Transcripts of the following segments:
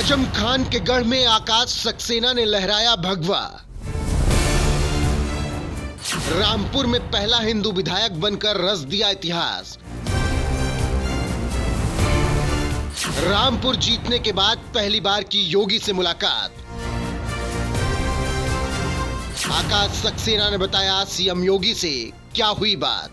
आजम खान के गढ़ में आकाश सक्सेना ने लहराया भगवा। रामपुर में पहला हिंदू विधायक बनकर रच दिया इतिहास। रामपुर जीतने के बाद पहली बार की योगी से मुलाकात। आकाश सक्सेना ने बताया सीएम योगी से क्या हुई बात।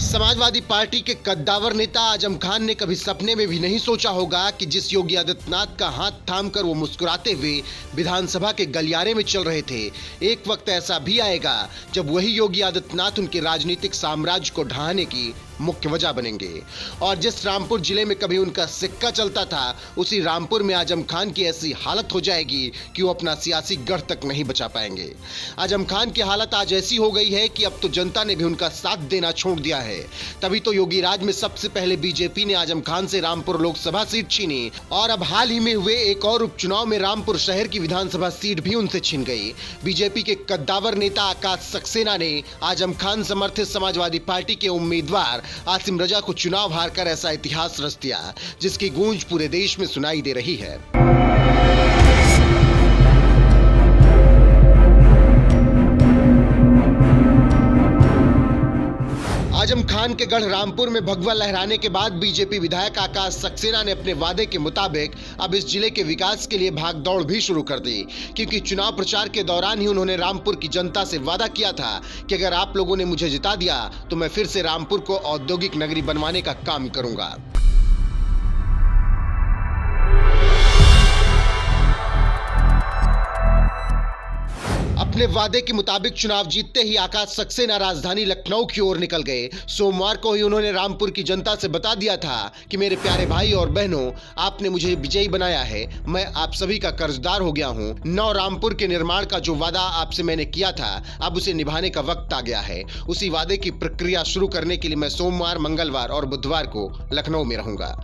समाजवादी पार्टी के कद्दावर नेता आजम खान ने कभी सपने में भी नहीं सोचा होगा कि जिस योगी आदित्यनाथ का हाथ थामकर वो मुस्कुराते हुए विधानसभा के गलियारे में चल रहे थे, एक वक्त ऐसा भी आएगा जब वही योगी आदित्यनाथ उनके राजनीतिक साम्राज्य को ढहाने की मुख्य वजह बनेंगे। और जिस रामपुर जिले में कभी उनका सिक्का चलता था, उसी रामपुर में आजम खान की ऐसी हालत हो जाएगी कि वो अपना सियासी गढ़ तक नहीं बचा पाएंगे। आजम खान की हालत आज ऐसी हो गई है कि अब तो जनता ने भी उनका साथ देना छोड़ दिया है। तभी तो योगी राज में सबसे पहले बीजेपी ने आजम खान से रामपुर लोकसभा सीट छीनी और अब हाल ही में हुए एक और उपचुनाव में रामपुर शहर की विधानसभा सीट भी उनसे छिन गई। बीजेपी के कद्दावर नेता आकाश सक्सेना ने आजम खान समर्थित समाजवादी पार्टी के उम्मीदवार आसिम रजा को चुनाव हारकर ऐसा इतिहास रच दिया जिसकी गूंज पूरे देश में सुनाई दे रही है। आजम खान के गढ़ रामपुर में भगवा लहराने के बाद बीजेपी विधायक आकाश सक्सेना ने अपने वादे के मुताबिक अब इस जिले के विकास के लिए भागदौड़ भी शुरू कर दी, क्योंकि चुनाव प्रचार के दौरान ही उन्होंने रामपुर की जनता से वादा किया था कि अगर आप लोगों ने मुझे जिता दिया तो मैं फिर से रामपुर को औद्योगिक नगरी बनवाने का काम करूंगा। अपने वादे के मुताबिक चुनाव जीतते ही आकाश सक्सेना राजधानी लखनऊ की ओर निकल गए। सोमवार को ही उन्होंने रामपुर की जनता से बता दिया था कि मेरे प्यारे भाई और बहनों, आपने मुझे विजयी बनाया है, मैं आप सभी का कर्जदार हो गया हूं। नौ रामपुर के निर्माण का जो वादा आपसे मैंने किया था, अब उसे निभाने का वक्त आ गया है। उसी वादे की प्रक्रिया शुरू करने के लिए मैं सोमवार, मंगलवार और बुधवार को लखनऊ में रहूंगा।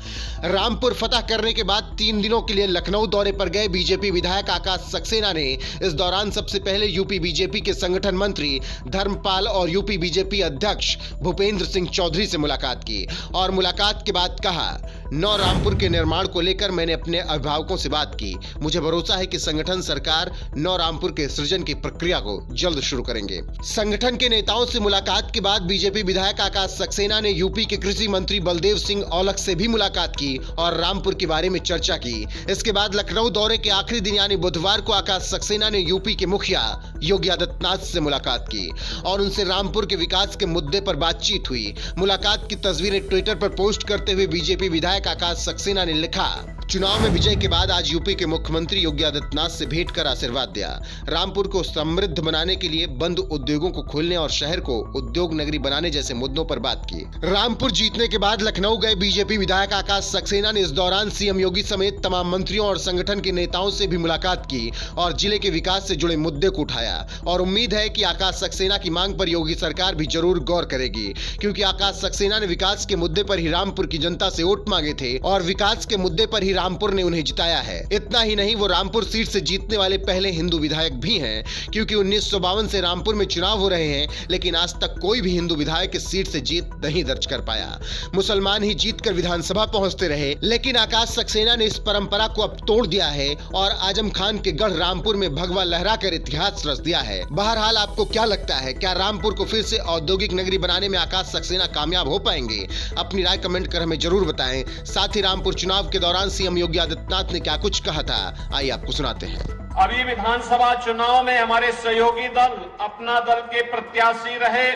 रामपुर फतह करने के बाद 3 दिनों के लिए लखनऊ दौरे पर गए बीजेपी विधायक आकाश सक्सेना ने इस दौरान सबसे पहले यूपी बीजेपी के संगठन मंत्री धर्मपाल और यूपी बीजेपी अध्यक्ष भूपेंद्र सिंह चौधरी से मुलाकात की और मुलाकात के बाद कहा, नौ रामपुर के निर्माण को लेकर मैंने अपने अभिभावकों से बात की। मुझे भरोसा है कि संगठन सरकार नौ रामपुर के सृजन की प्रक्रिया को जल्द शुरू करेंगे। संगठन के नेताओं से मुलाकात के बाद बीजेपी विधायक आकाश सक्सेना ने यूपी के कृषि मंत्री बलदेव सिंह औलख से भी मुलाकात की और रामपुर के बारे में चर्चा की। इसके बाद लखनऊ दौरे के आखिरी दिन यानी बुधवार को आकाश सक्सेना ने यूपी के मुखिया योगी आदित्यनाथ से मुलाकात की और उनसे रामपुर के विकास के मुद्दे पर बातचीत हुई। मुलाकात की तस्वीरें ट्विटर पर पोस्ट करते हुए बीजेपी विधायक आकाश सक्सेना ने लिखा, चुनाव में विजय के बाद आज यूपी के मुख्यमंत्री योगी आदित्यनाथ से भेंट कर आशीर्वाद दिया। रामपुर को समृद्ध बनाने के लिए बंद उद्योगों को खोलने और शहर को उद्योग नगरी बनाने जैसे मुद्दों पर बात की। रामपुर जीतने के बाद लखनऊ गए बीजेपी विधायक आकाश सक्सेना ने इस दौरान सीएम योगी समेत तमाम मंत्रियों और संगठन के नेताओं से भी मुलाकात की और जिले के विकास से जुड़े मुद्दे को उठाया और उम्मीद है कि आकाश सक्सेना की मांग पर योगी सरकार भी जरूर गौर करेगी, क्योंकि आकाश सक्सेना ने विकास के मुद्दे पर ही रामपुर की जनता से वोट मांगे थे और विकास के मुद्दे पर ही रामपुर ने उन्हें जिताया है। इतना ही नहीं, वो रामपुर सीट से जीतने वाले पहले हिंदू विधायक भी हैं, क्योंकि 1952 से रामपुर में चुनाव हो रहे हैं, लेकिन आज तक कोई भी हिंदू विधायक इस सीट से जीत नहीं दर्ज कर पाया। मुसलमान ही जीतकर विधानसभा पहुंचते रहे, लेकिन आकाश सक्सेना ने इस परंपरा को अब तोड़ दिया है और आजम खान के गढ़ रामपुर में भगवा लहराकर इतिहास रच दिया है। बहरहाल, आपको क्या लगता है, क्या रामपुर को फिर से औद्योगिक नगरी बनाने में आकाश सक्सेना कामयाब हो पाएंगे? अपनी राय कमेंट कर हमें जरूर बताएं। साथ ही रामपुर चुनाव के दौरान सीएम योगी आदित्यनाथ ने क्या कुछ कहा था, आइए आपको सुनाते हैं। अभी विधानसभा चुनाव में हमारे सहयोगी दल, अपना दल के प्रत्याशी रहे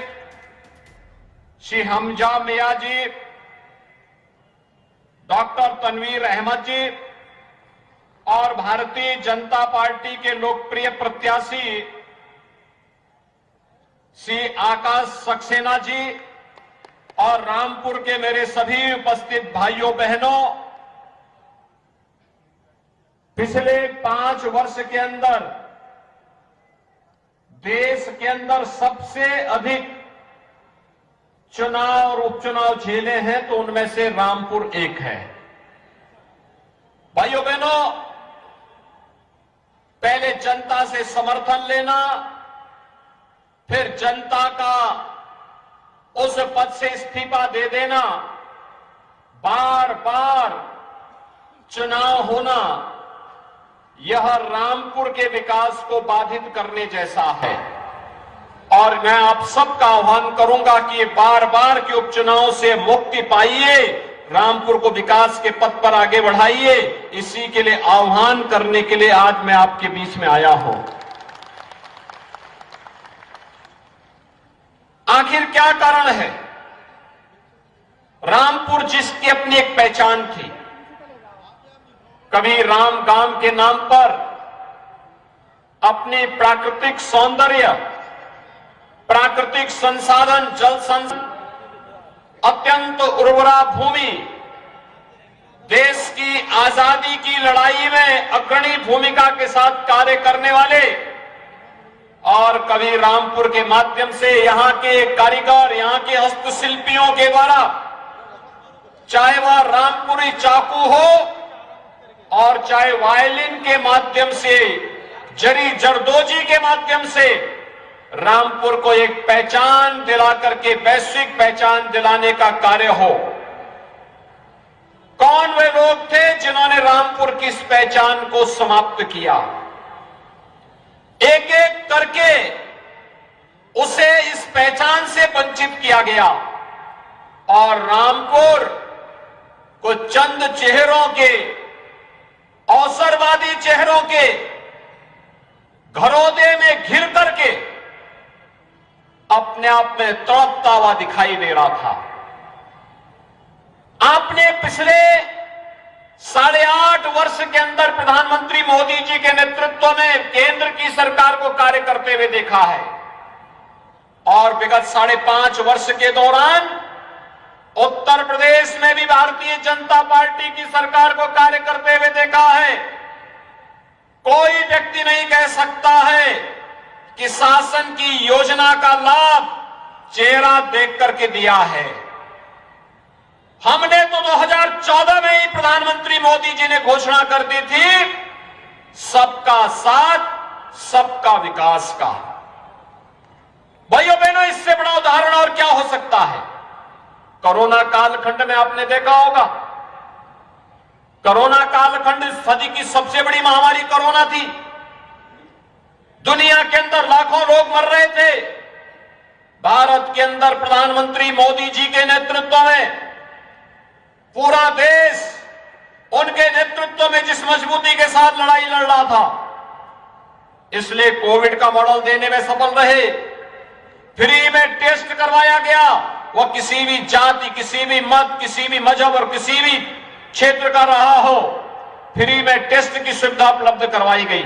श्री हमजा मियां जी, डॉक्टर तनवीर अहमद जी और भारतीय जनता पार्टी के लोकप्रिय प्रत्याशी श्री आकाश सक्सेना जी और रामपुर के मेरे सभी उपस्थित भाइयों बहनों, पिछले 5 वर्ष के अंदर देश के अंदर सबसे अधिक चुनाव और उपचुनाव झेले हैं तो उनमें से रामपुर एक है। भाइयों बहनों, पहले जनता से समर्थन लेना, फिर जनता का उस पद से इस्तीफा दे देना, बार बार चुनाव होना यह रामपुर के विकास को बाधित करने जैसा है और मैं आप सबका आह्वान करूंगा कि ये बार बार के उपचुनाव से मुक्ति पाइए, रामपुर को विकास के पथ पर आगे बढ़ाइए। इसी के लिए आह्वान करने के लिए आज मैं आपके बीच में आया हूं। आखिर क्या कारण है? रामपुर जिसकी अपनी एक पहचान थी, कभी राम गांव के नाम पर अपने प्राकृतिक सौंदर्य, प्राकृतिक संसाधन, जल संसाधन, अत्यंत उर्वरा भूमि, देश की आजादी की लड़ाई में अग्रणी भूमिका के साथ कार्य करने वाले और कभी रामपुर के माध्यम से यहां के कारीगर, यहां के हस्तशिल्पियों के द्वारा, चाहे वह रामपुरी चाकू हो और चाहे वायलिन के माध्यम से, जरी जरदोजी के माध्यम से रामपुर को एक पहचान दिला करके वैश्विक पहचान दिलाने का कार्य हो। कौन वे लोग थे जिन्होंने रामपुर की इस पहचान को समाप्त किया? एक एक करके उसे इस पहचान से वंचित किया गया और रामपुर को चंद चेहरों के, अवसरवादी चेहरों के घरौदे में घिर करके अपने आप में तड़पता हुआ दिखाई दे रहा था। आपने पिछले 8.5 वर्ष के अंदर प्रधानमंत्री मोदी जी के नेतृत्व में केंद्र की सरकार को कार्य करते हुए देखा है और विगत 5.5 वर्ष के दौरान उत्तर प्रदेश में भी भारतीय जनता पार्टी की सरकार को कार्य करते हुए देखा है। कोई व्यक्ति नहीं कह सकता है कि शासन की योजना का लाभ चेहरा देख करके दिया है। हमने तो 2014 में ही प्रधानमंत्री मोदी जी ने घोषणा कर दी थी सबका साथ, सबका विकास का। भाइयों बहनों, इससे बड़ा उदाहरण और क्या हो सकता है? कोरोना कालखंड में आपने देखा होगा, कोरोना कालखंड इस सदी की सबसे बड़ी महामारी कोरोना थी। दुनिया के अंदर लाखों लोग मर रहे थे। भारत के अंदर प्रधानमंत्री मोदी जी के नेतृत्व में पूरा देश उनके नेतृत्व में जिस मजबूती के साथ लड़ाई लड़ रहा था, इसलिए कोविड का मॉडल देने में सफल रहे। फ्री में टेस्ट करवाया गया, वह किसी भी जाति, किसी भी मत, किसी भी मजहब और किसी भी क्षेत्र का रहा हो, फ्री में टेस्ट की सुविधा उपलब्ध करवाई गई।